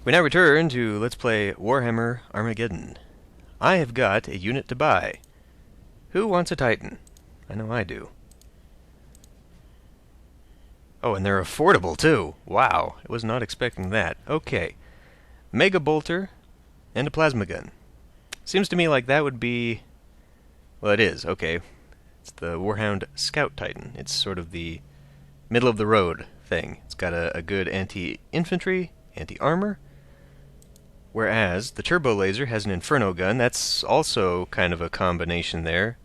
We now return to Let's Play Warhammer Armageddon. I have got a unit to buy. Who wants a Titan? I know I do. Oh, and they're affordable too. Wow, I was not expecting that. Okay. Mega Bolter and a plasma gun. Seems to me like that would be... Well, it is, okay. It's the Warhound Scout Titan. It's sort of the middle-of-the-road thing. It's got a good anti-infantry, anti-armor, whereas the turbo laser has an inferno gun. That's also kind of a combination there.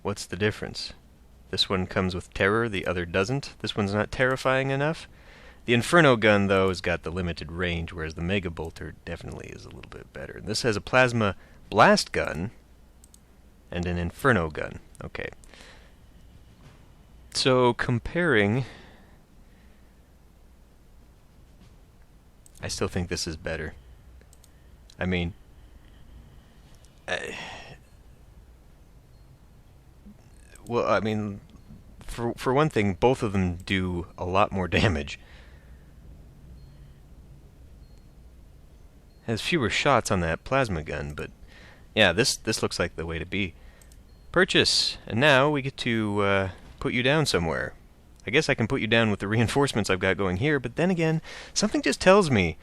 What's the difference? This one comes with terror, the other doesn't. This one's not terrifying enough. The inferno gun, though, has got the limited range, whereas the mega bolter definitely is a little bit better. This has a plasma blast gun and an inferno gun. Okay. So, comparing... I still think this is better. I mean... well, I mean... For one thing, both of them do a lot more damage. Has fewer shots on that plasma gun, but... yeah, this looks like the way to be. Purchase! And now we get to put you down somewhere. I guess I can put you down with the reinforcements I've got going here, but then again, something just tells me...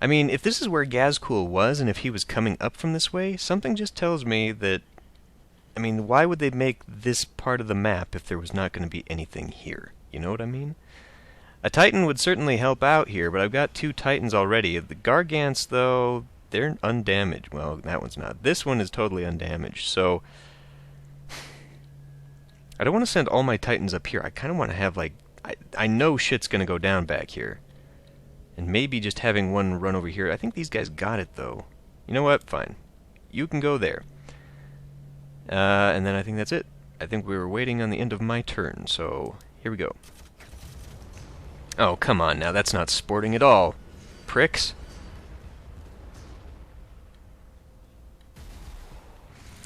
I mean, if this is where Gazcool was, and if he was coming up from this way, something just tells me that... I mean, why would they make this part of the map if there was not going to be anything here? You know what I mean? A Titan would certainly help out here, but I've got 2 Titans already. The Gargants, though, they're undamaged. Well, that one's not. This one is totally undamaged, so... I don't want to send all my Titans up here. I kind of want to have, like... I know shit's going to go down back here. And maybe just having one run over here. I think these guys got it, though. You know what? Fine. You can go there. And then I think that's it. I think we were waiting on the end of my turn, so here we go. Oh, come on now. That's not sporting at all. Pricks.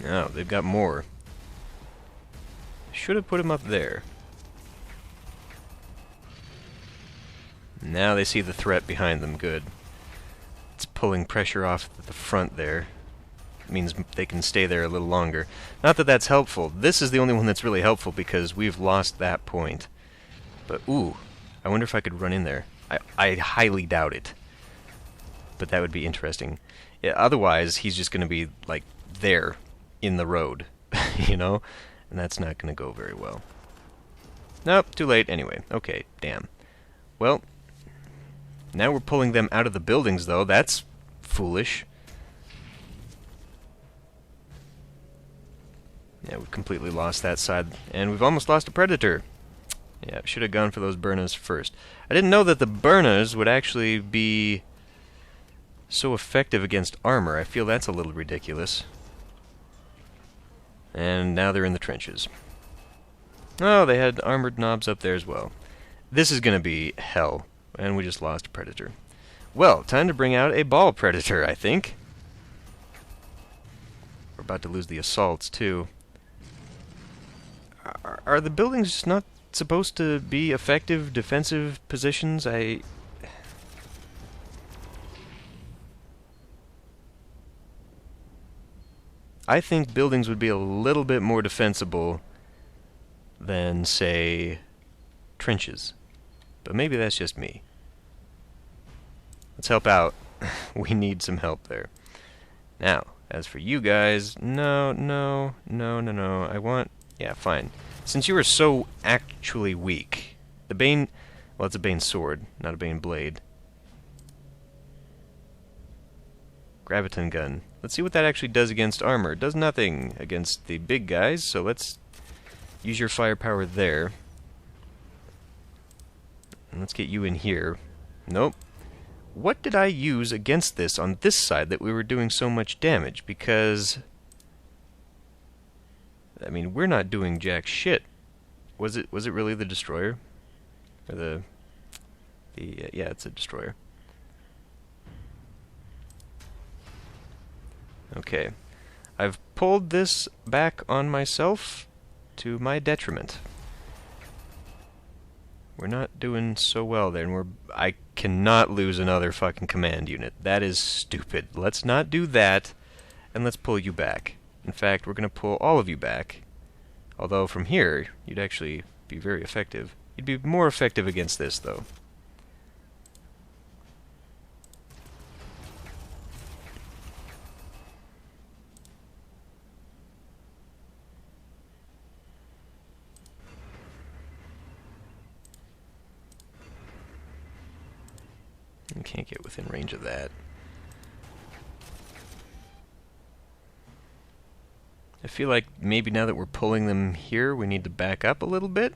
Oh, they've got more. Should have put him up there. Now they see the threat behind them. Good. It's pulling pressure off at the front there. It means they can stay there a little longer. Not that that's helpful. This is the only one that's really helpful because we've lost that point. But, ooh, I wonder if I could run in there. I highly doubt it. But that would be interesting. Yeah, otherwise, he's just going to be, like, there in the road, you know? And that's not going to go very well. Nope, too late. Anyway, okay, damn. Well, now we're pulling them out of the buildings, though. That's foolish. Yeah, we've completely lost that side, and we've almost lost a Predator. Yeah, should have gone for those burners first. I didn't know that the burners would actually be so effective against armor. I feel that's a little ridiculous. And now they're in the trenches. Oh, they had armored knobs up there as well. This is going to be hell, and we just lost a Predator. Well, time to bring out a ball Predator, I think. We're about to lose the assaults, too. Are the buildings not supposed to be effective defensive positions? I think buildings would be a little bit more defensible than, say, trenches. But maybe that's just me. Let's help out. We need some help there. Now, as for you guys, no. I want... yeah, fine. Since you are so actually weak, the Bane... well, it's a Bane sword, not a Bane blade. Graviton gun. Let's see what that actually does against armor. It does nothing against the big guys, so let's use your firepower there. And let's get you in here. Nope. What did I use against this on this side that we were doing so much damage? Because... I mean, we're not doing jack shit. Was it really the destroyer? Or yeah, it's a destroyer. Okay. I've pulled this back on myself to my detriment. We're not doing so well there, and I cannot lose another fucking command unit. That is stupid. Let's not do that, and let's pull you back. In fact, we're going to pull all of you back. Although from here, you'd actually be very effective. You'd be more effective against this, though. You can't get within range of that. I feel like maybe now that we're pulling them here, we need to back up a little bit.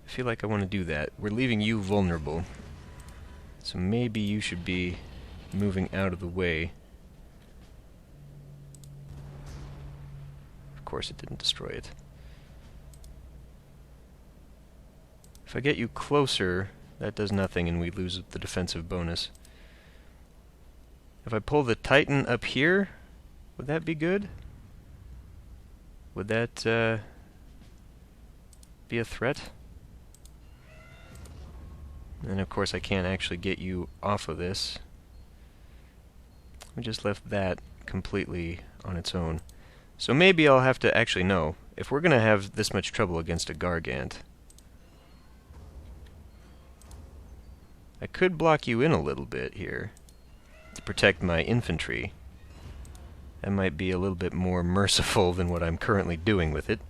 I feel like I want to do that. We're leaving you vulnerable. So maybe you should be moving out of the way. Of course it didn't destroy it. If I get you closer, that does nothing and we lose the defensive bonus. If I pull the Titan up here, would that be good? Would that be a threat? And of course I can't actually get you off of this. We just left that completely on its own. So maybe I'll have to actually know. If we're going to have this much trouble against a Gargant, I could block you in a little bit here to protect my infantry. That might be a little bit more merciful than what I'm currently doing with it.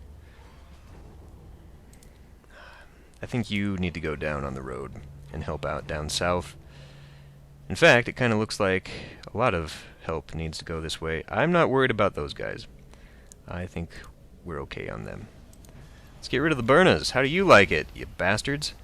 I think you need to go down on the road and help out down south. In fact, it kind of looks like a lot of help needs to go this way. I'm not worried about those guys. I think we're okay on them. Let's get rid of the Burnas. How do you like it, you bastards?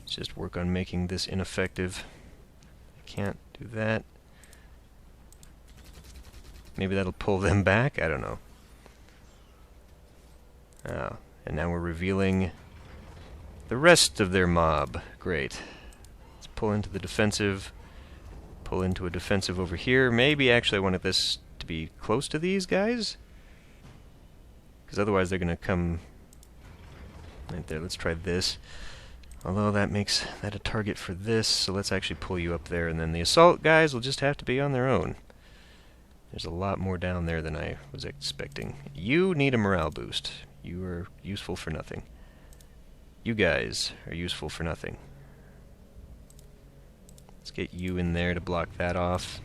Just work on making this ineffective. I can't do that. Maybe that'll pull them back? I don't know. Oh, and now we're revealing the rest of their mob. Great. Let's pull into the defensive. Pull into a defensive over here. Maybe actually I wanted this to be close to these guys, because otherwise they're going to come right there. Let's try this. Although that makes that a target for this, so let's actually pull you up there, and then the assault guys will just have to be on their own. There's a lot more down there than I was expecting. You need a morale boost. You are useful for nothing. You guys are useful for nothing. Let's get you in there to block that off.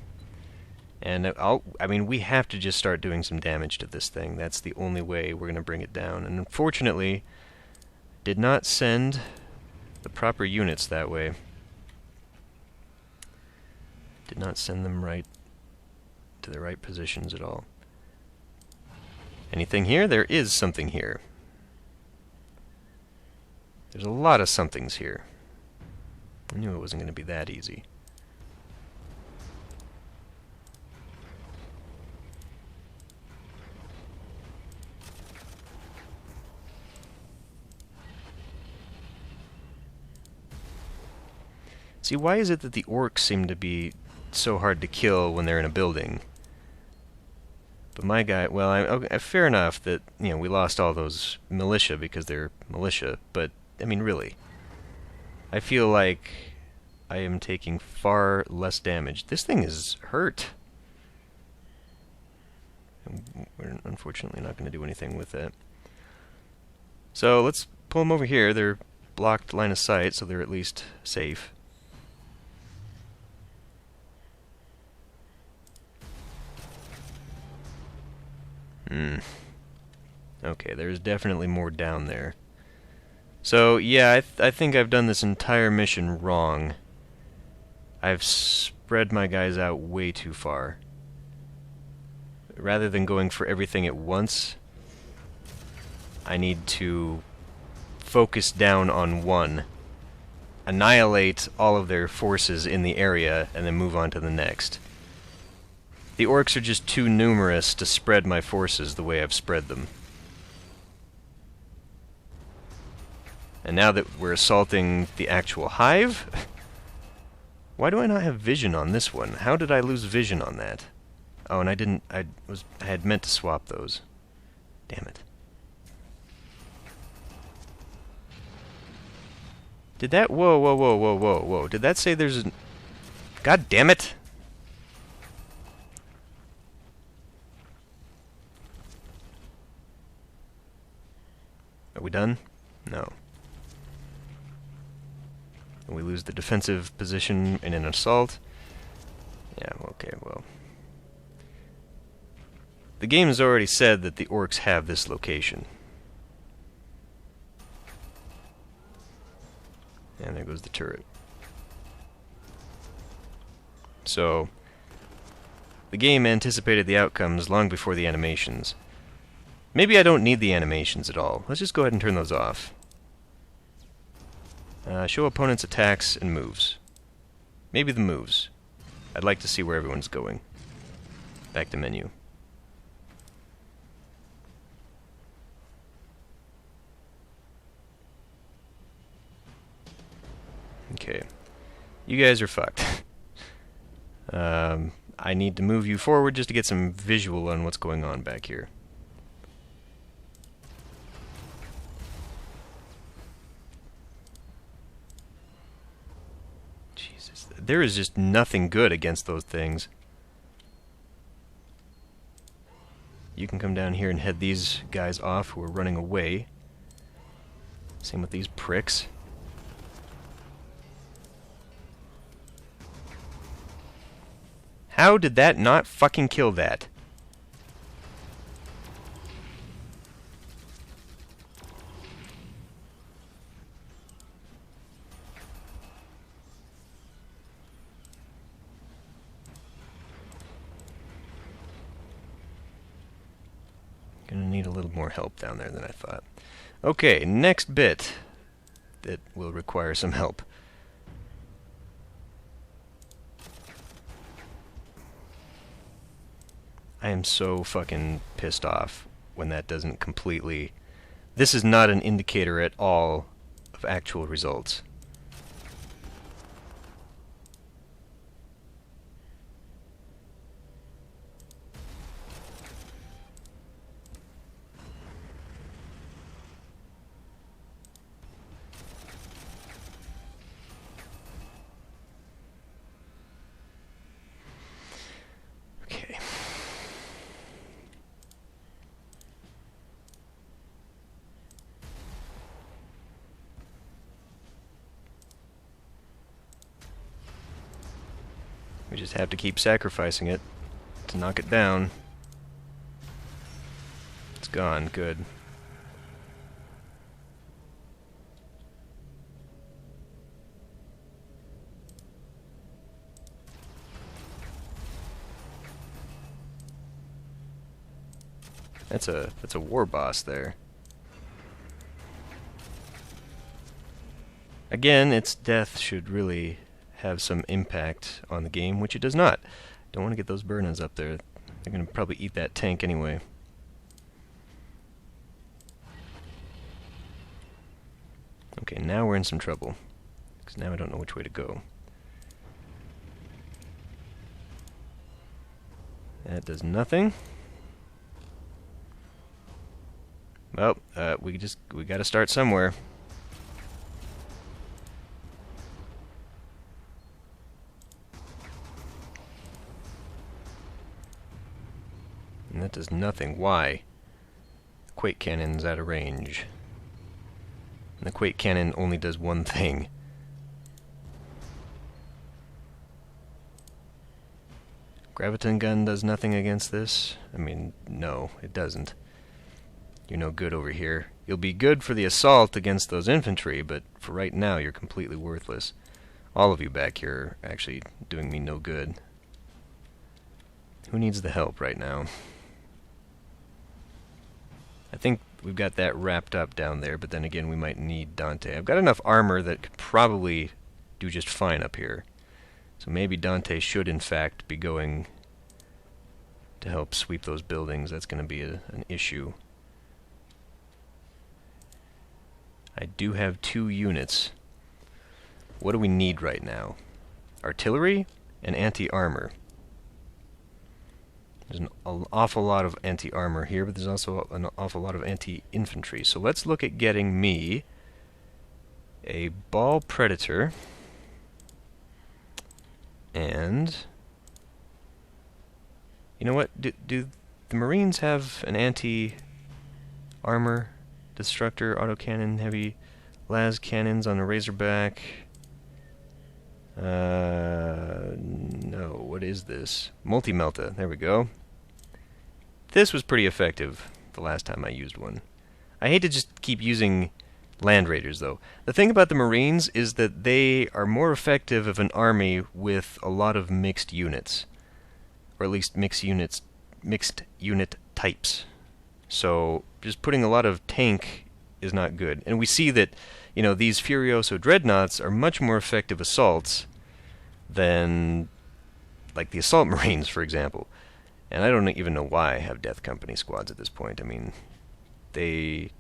And I mean, we have to just start doing some damage to this thing. That's the only way we're going to bring it down. And unfortunately, did not send the proper units that way. Did not send them right to the right positions at all. Anything here? There is something here. There's a lot of somethings here. I knew it wasn't going to be that easy. See, why is it that the orcs seem to be so hard to kill when they're in a building? But my guy, well, okay, fair enough that, you know, we lost all those militia because they're militia, but, I mean, really. I feel like I am taking far less damage. This thing is hurt. We're unfortunately not going to do anything with that. So, let's pull them over here. They're blocked line of sight, so they're at least safe. Okay, there's definitely more down there. So, yeah, I think I've done this entire mission wrong. I've spread my guys out way too far. Rather than going for everything at once, I need to focus down on one, annihilate all of their forces in the area, and then move on to the next. The orcs are just too numerous to spread my forces the way I've spread them. And now that we're assaulting the actual hive... Why do I not have vision on this one? How did I lose vision on that? Oh, and I didn't... I had meant to swap those. Damn it. Did that... Whoa, whoa, whoa, whoa, whoa, whoa. Did that say there's a... God damn it! Are we done? No. And we lose the defensive position in an assault. Yeah, okay, well. The game has already said that the orcs have this location. And there goes the turret. So, the game anticipated the outcomes long before the animations. Maybe I don't need the animations at all. Let's just go ahead and turn those off. Show opponents' attacks and moves. Maybe the moves. I'd like to see where everyone's going. Back to menu. Okay. You guys are fucked. I need to move you forward just to get some visual on what's going on back here. Jesus. There is just nothing good against those things. You can come down here and head these guys off who are running away. Same with these pricks. How did that not fucking kill that? Gonna need a little more help down there than I thought. Okay, next bit that will require some help. I am so fucking pissed off when that doesn't completely... This is not an indicator at all of actual results. We just have to keep sacrificing it to knock it down. It's gone. Good. That's a war boss there. Again, its death should really have some impact on the game, which it does not. Don't want to get those burnas up there. They're going to probably eat that tank anyway. Okay, now we're in some trouble, because now I don't know which way to go. That does nothing. Well, we got to start somewhere. And that does nothing. Why? The Quake Cannon's out of range. And the Quake Cannon only does one thing. Graviton Gun does nothing against this? I mean, no, it doesn't. You're no good over here. You'll be good for the assault against those infantry, but for right now you're completely worthless. All of you back here are actually doing me no good. Who needs the help right now? I think we've got that wrapped up down there, but then again we might need Dante. I've got enough armor that could probably do just fine up here. So maybe Dante should in fact be going to help sweep those buildings. That's going to be an issue. I do have 2 units. What do we need right now? Artillery and anti-armor. There's an awful lot of anti-armor here, but there's also an awful lot of anti-infantry. So let's look at getting me a ball predator and... You know what? Do the Marines have an anti-armor destructor, autocannon, heavy las cannons on a Razorback? No. What is this? Multi-melta. There we go. This was pretty effective the last time I used one. I hate to just keep using Land Raiders, though. The thing about the Marines is that they are more effective of an army with a lot of mixed units. Or at least mixed unit types. So just putting a lot of tank is not good. And we see that, you know, these Furioso Dreadnoughts are much more effective assaults than, like, the Assault Marines, for example. And I don't even know why I have Death Company squads at this point. I mean, they...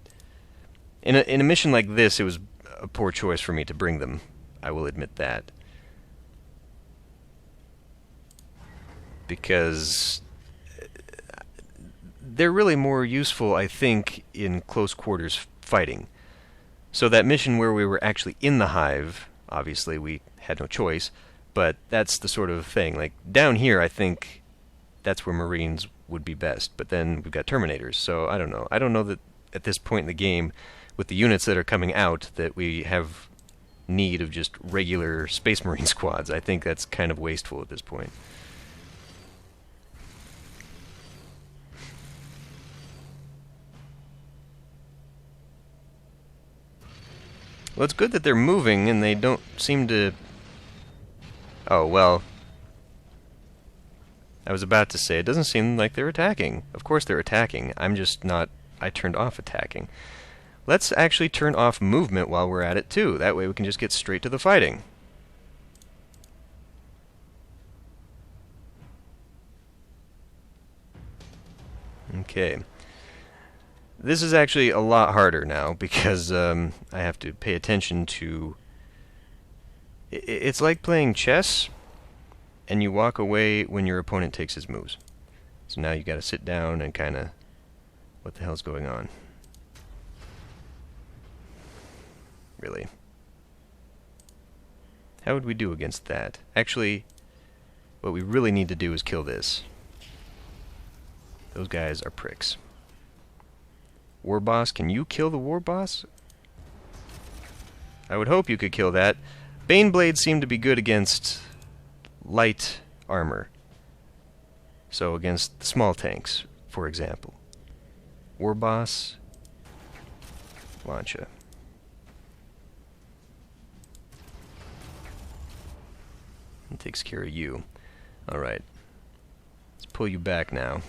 In a mission like this, it was a poor choice for me to bring them. I will admit that. Because they're really more useful, I think, in close quarters fighting. So that mission where we were actually in the Hive, obviously we had no choice, but that's the sort of thing. Like, down here, I think that's where Marines would be best. But then we've got Terminators, so I don't know. I don't know that at this point in the game, with the units that are coming out, that we have need of just regular Space Marine squads. I think that's kind of wasteful at this point. Well, it's good that they're moving and they don't seem to... Oh, well... I was about to say, it doesn't seem like they're attacking. Of course they're attacking. I'm just not... I turned off attacking. Let's actually turn off movement while we're at it, too. That way we can just get straight to the fighting. Okay. This is actually a lot harder now, because I have to pay attention to... It's like playing chess, and you walk away when your opponent takes his moves. So now you gotta sit down and kinda... What the hell's going on? Really? How would we do against that? Actually, what we really need to do is kill this. Those guys are pricks. War Boss, can you kill the War Boss? I would hope you could kill that. Bane Blades seem to be good against light armor. So against the small tanks, for example. War Boss, Lancia. It takes care of you. Alright. Let's pull you back now.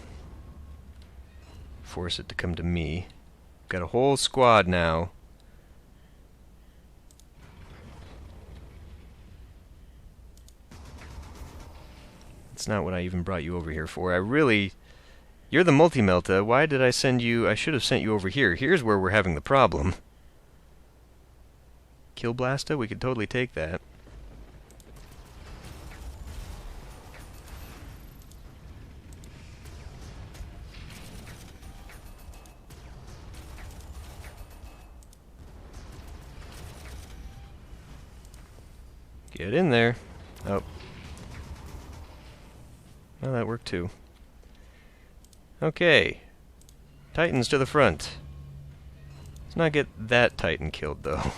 Force it to come to me. Got a whole squad now. That's not what I even brought you over here for. You're the multi-melta. Why did I send you... I should have sent you over here. Here's where we're having the problem. Kill Blasta? We could totally take that. Get in there. Oh. Well, that worked too. Okay. Titans to the front. Let's not get that Titan killed, though.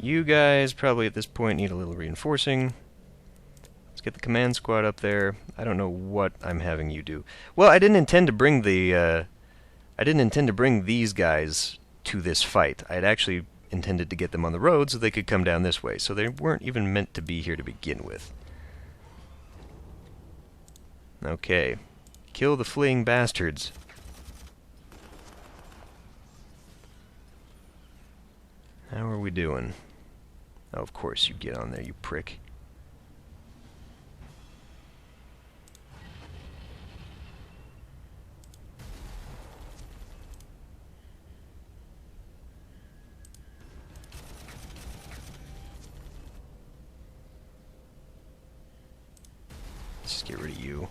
You guys probably at this point need a little reinforcing. Let's get the command squad up there. I don't know what I'm having you do. Well, I didn't intend to bring the... I didn't intend to bring these guys to this fight. I had actually intended to get them on the road so they could come down this way. So they weren't even meant to be here to begin with. Okay. Kill the fleeing bastards. How are we doing? Oh, of course you get on there, you prick. just get rid of you.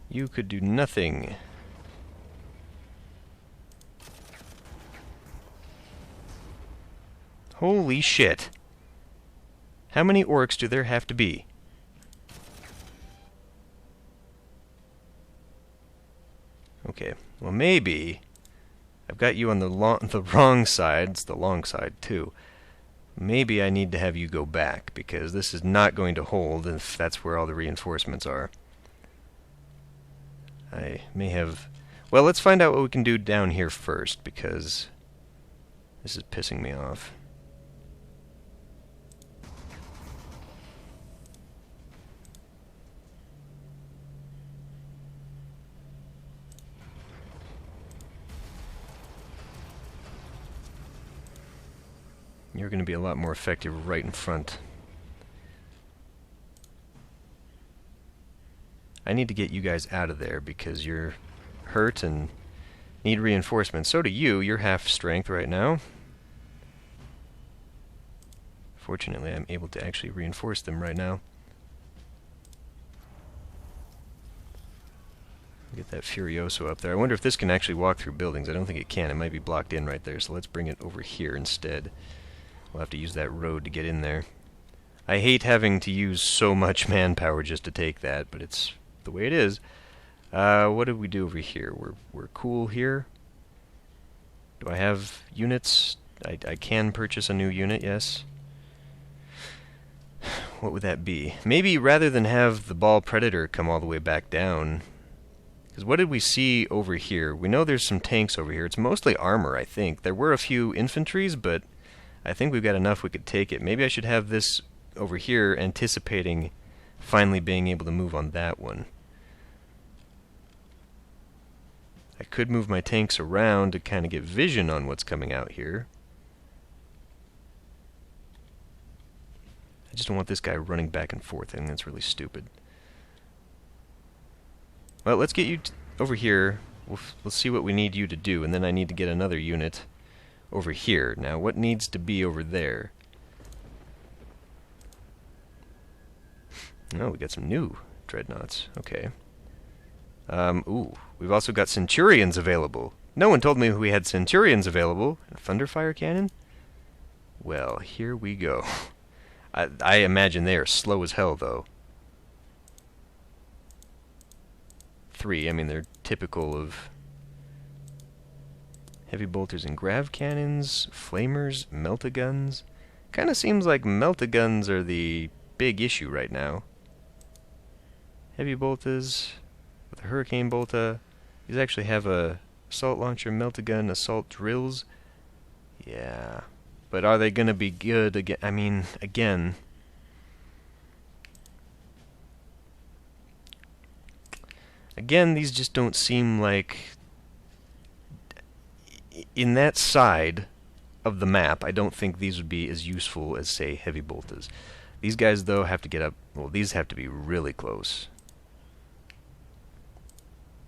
You could do nothing. Holy shit. How many orcs do there have to be? Okay, well maybe I've got you on the wrong side. It's the long side too. Maybe I need to have you go back, because this is not going to hold if that's where all the reinforcements are. I may have... Well, let's find out what we can do down here first, because this is pissing me off. You're going to be a lot more effective right in front. I need to get you guys out of there because you're hurt and need reinforcements. So do you. You're half strength right now. Fortunately, I'm able to actually reinforce them right now. Get that Furioso up there. I wonder if this can actually walk through buildings. I don't think it can. It might be blocked in right there, so let's bring it over here instead. We'll have to use that road to get in there. I hate having to use so much manpower just to take that, but it's the way it is. What did we do over here? We're cool here. Do I have units? I can purchase a new unit, yes. What would that be? Maybe rather than have the ball predator come all the way back down. Because what did we see over here? We know there's some tanks over here. It's mostly armor, I think. There were a few infantries, but I think we've got enough we could take it. Maybe I should have this over here, anticipating finally being able to move on that one. I could move my tanks around to kind of get vision on what's coming out here. I just don't want this guy running back and forth. I think that's really stupid. Well, let's get you over here. We'll see what we need you to do, and then I need to get another unit over here. Now, what needs to be over there? Oh, we got some new dreadnoughts. Okay. Ooh, we've also got Centurions available. No one told me we had Centurions available. A Thunderfire cannon? Well, here we go. I imagine they are slow as hell, though. 3, I mean, they're typical of heavy bolters and grav cannons, flamers, melt-a-guns. Kind of seems like melt-a-guns are the big issue right now. Heavy bolters with a hurricane bolter. These actually have a assault launcher, melt-a-gun, assault drills. Yeah, but are they going to be good again? I mean, again, these just don't seem like... In that side of the map, I don't think these would be as useful as, say, heavy bolters. These guys, though, have to get up... Well, these have to be really close.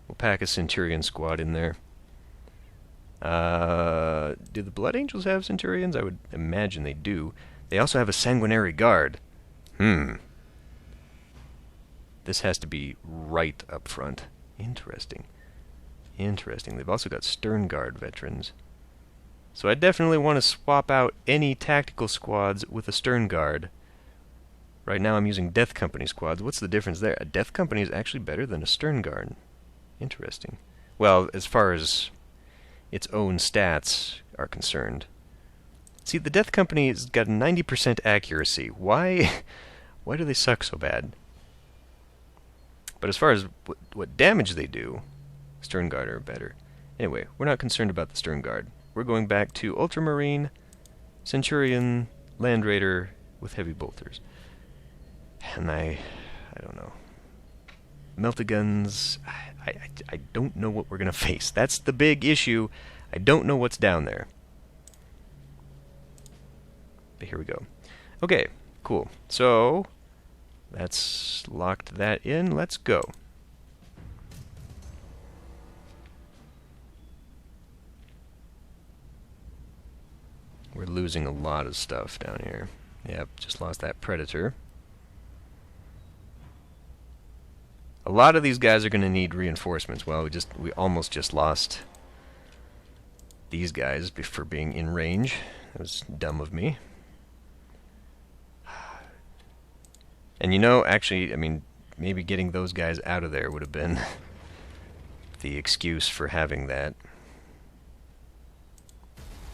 We'll pack a Centurion squad in there. Do the Blood Angels have Centurions? I would imagine they do. They also have a Sanguinary Guard. This has to be right up front. Interesting. Interesting. They've also got Stern Guard veterans. So I definitely want to swap out any tactical squads with a Stern Guard. Right now I'm using Death Company squads. What's the difference there? A Death Company is actually better than a Stern Guard. Interesting. Well, as far as its own stats are concerned. See, the Death Company has got 90% accuracy. Why do they suck so bad? But as far as what damage they do, Stern Guard are better. Anyway, we're not concerned about the Stern Guard. We're going back to Ultramarine, Centurion, Land Raider with heavy bolters. And I don't know. Melt-a-guns, I don't know what we're going to face. That's the big issue. I don't know what's down there. But here we go. Okay, cool. So, that's locked that in. Let's go. We're losing a lot of stuff down here. Yep, just lost that Predator. A lot of these guys are going to need reinforcements. Well, we almost just lost these guys for being in range. That was dumb of me. And you know, actually, I mean, maybe getting those guys out of there would have been the excuse for having that.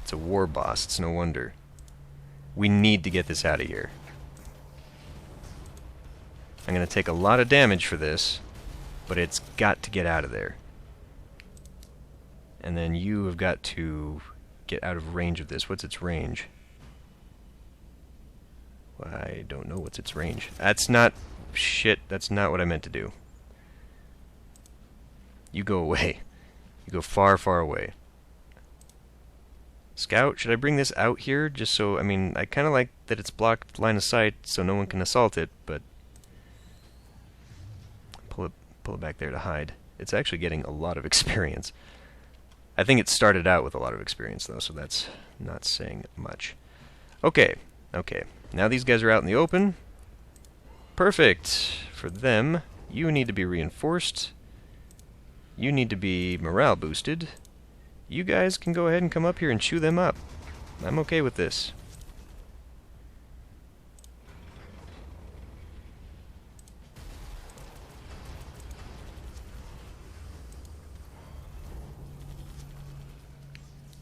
It's a war boss, it's no wonder. We need to get this out of here. I'm going to take a lot of damage for this, but it's got to get out of there. And then you have got to get out of range of this. What's its range? I don't know what's its range. That's not... Shit, that's not what I meant to do. You go away. You go far, far away. Scout, should I bring this out here? Just so, I mean, I kind of like that it's blocked line of sight so no one can assault it, but... Pull it back there to hide. It's actually getting a lot of experience. I think it started out with a lot of experience, though, so that's not saying much. Okay, okay. Now these guys are out in the open. Perfect. For them, you need to be reinforced. You need to be morale boosted. You guys can go ahead and come up here and chew them up. I'm okay with this.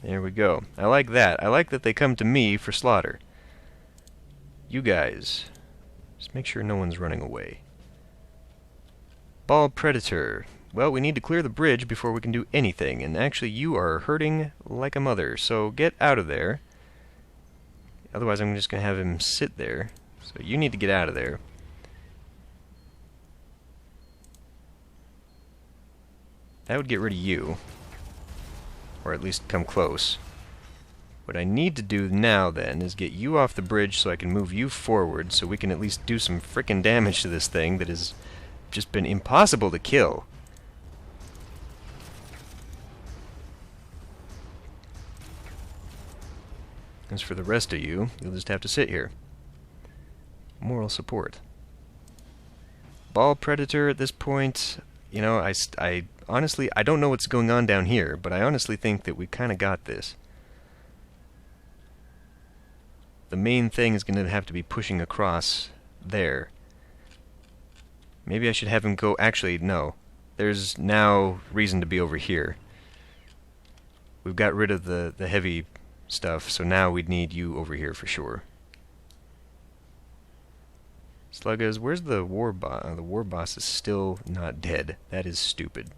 There we go. I like that. I like that they come to me for slaughter. You guys, just make sure no one's running away. Ball Predator. Well, we need to clear the bridge before we can do anything, and actually you are hurting like a mother, so get out of there. Otherwise I'm just going to have him sit there. So you need to get out of there. That would get rid of you. Or at least come close. What I need to do now, then, is get you off the bridge so I can move you forward so we can at least do some frickin' damage to this thing that has just been impossible to kill. As for the rest of you, you'll just have to sit here. Moral support. Ball Predator at this point, you know, I honestly, I don't know what's going on down here, but I honestly think that we kind of got this. The main thing is going to have to be pushing across there. Maybe I should have him go... Actually, no. There's now reason to be over here. We've got rid of the heavy stuff, so now we'd need you over here for sure. Sluggas, where's the war boss? The war boss is still not dead. That is stupid.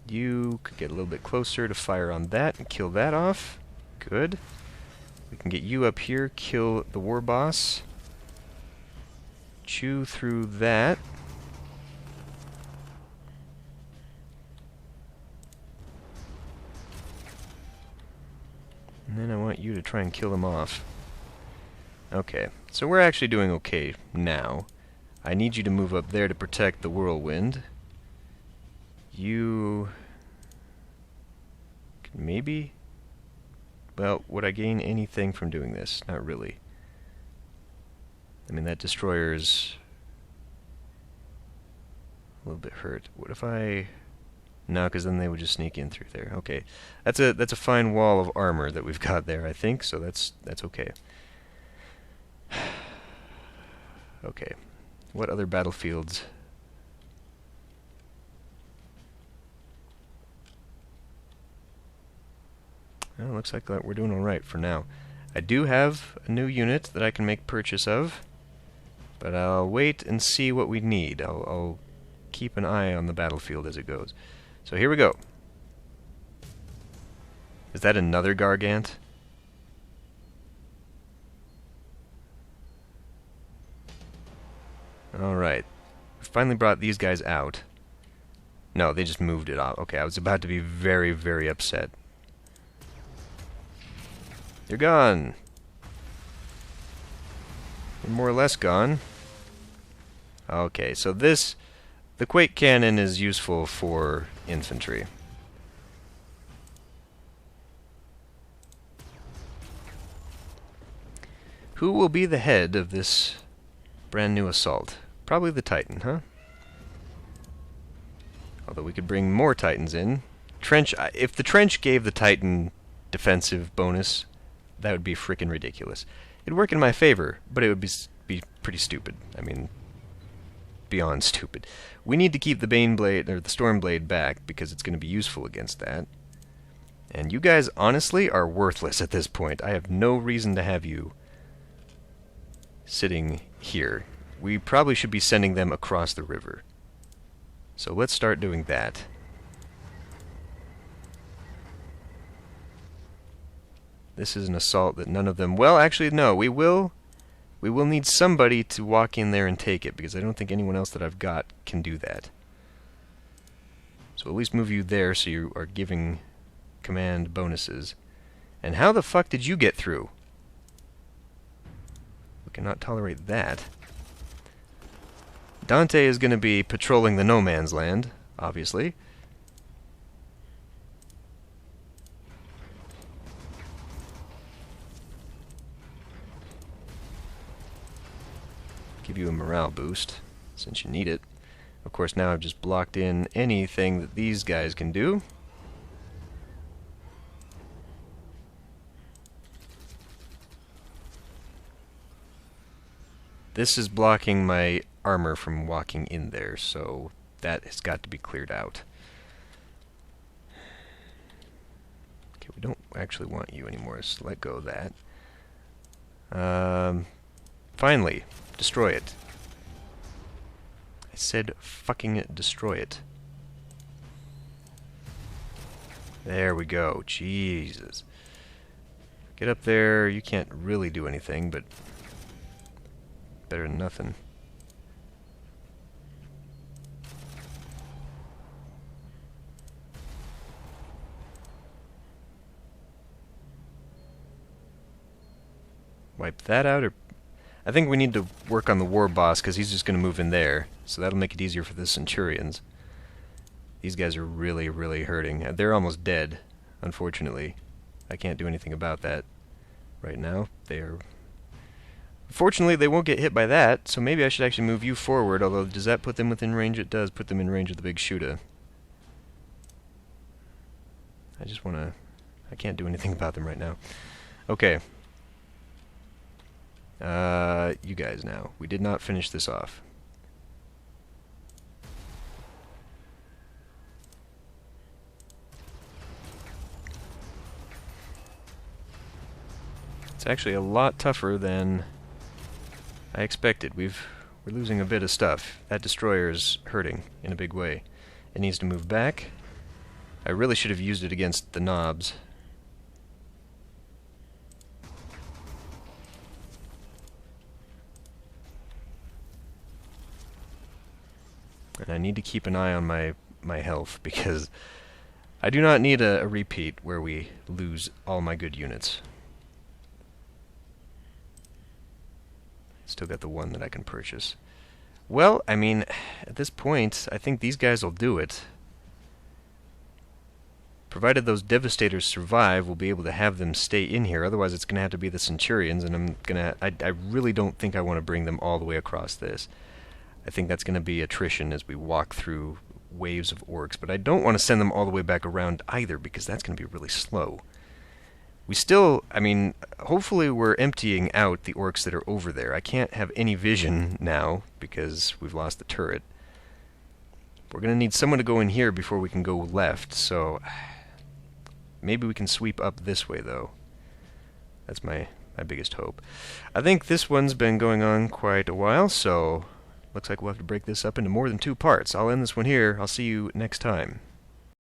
You could get a little bit closer to fire on that and kill that off. Good. We can get you up here, kill the war boss. Chew through that. And then I want you to try and kill him off. Okay, so we're actually doing okay now. I need you to move up there to protect the whirlwind. You... maybe? Well, would I gain anything from doing this? Not really. I mean, that destroyer's a little bit hurt. What if I... No, because then they would just sneak in through there. Okay, that's a fine wall of armor that we've got there, I think, so that's okay. Okay, what other battlefields? Well, looks like we're doing alright for now. I do have a new unit that I can make purchase of, but I'll wait and see what we need. I'll keep an eye on the battlefield as it goes. So here we go. Is that another Gargant? Alright. We finally brought these guys out. No, they just moved it off. Okay, I was about to be very, very upset. You're gone. You're more or less gone. Okay, so this... the Quake Cannon is useful for infantry. Who will be the head of this brand new assault? Probably the Titan, huh? Although we could bring more Titans in. Trench, if the Trench gave the Titan defensive bonus, that would be frickin' ridiculous. It'd work in my favor, but it would be pretty stupid. I mean, beyond stupid. We need to keep the Baneblade, or the Stormblade back, because it's going to be useful against that. And you guys, honestly, are worthless at this point. I have no reason to have you sitting here. We probably should be sending them across the river. So let's start doing that. This is an assault that none of them... Well, actually, no. We will need somebody to walk in there and take it, because I don't think anyone else that I've got can do that. So at least move you there so you are giving command bonuses. And how the fuck did you get through? We cannot tolerate that. Dante is going to be patrolling the no man's land, obviously. Give you a morale boost, since you need it. Of course, now I've just blocked in anything that these guys can do. This is blocking my armor from walking in there, so that has got to be cleared out. Okay, we don't actually want you anymore, so let go of that. Finally, destroy it. I said fucking destroy it. There we go. Jesus. Get up there. You can't really do anything, but better than nothing. Wipe that out, or... I think we need to work on the war boss, because he's just going to move in there, so that'll make it easier for the Centurions. These guys are really, really hurting. They're almost dead, unfortunately. I can't do anything about that right now. They are... Fortunately, they won't get hit by that, so maybe I should actually move you forward, although does that put them within range? It does put them in range of the big shooter. I just want to... I can't do anything about them right now. Okay. You guys now. We did not finish this off. It's actually a lot tougher than I expected. We're losing a bit of stuff. That destroyer is hurting in a big way. It needs to move back. I really should have used it against the knobs. And I need to keep an eye on my health, because I do not need a repeat where we lose all my good units. Still got the one that I can purchase. Well, I mean, at this point, I think these guys will do it. Provided those Devastators survive, we'll be able to have them stay in here. Otherwise, it's going to have to be the Centurions, and I really don't think I want to bring them all the way across this. I think that's going to be attrition as we walk through waves of orcs, but I don't want to send them all the way back around either, because that's going to be really slow. We still, I mean, hopefully we're emptying out the orcs that are over there. I can't have any vision now, because we've lost the turret. We're going to need someone to go in here before we can go left, so maybe we can sweep up this way, though. That's my biggest hope. I think this one's been going on quite a while, so... looks like we'll have to break this up into more than 2 parts. I'll end this one here. I'll see you next time.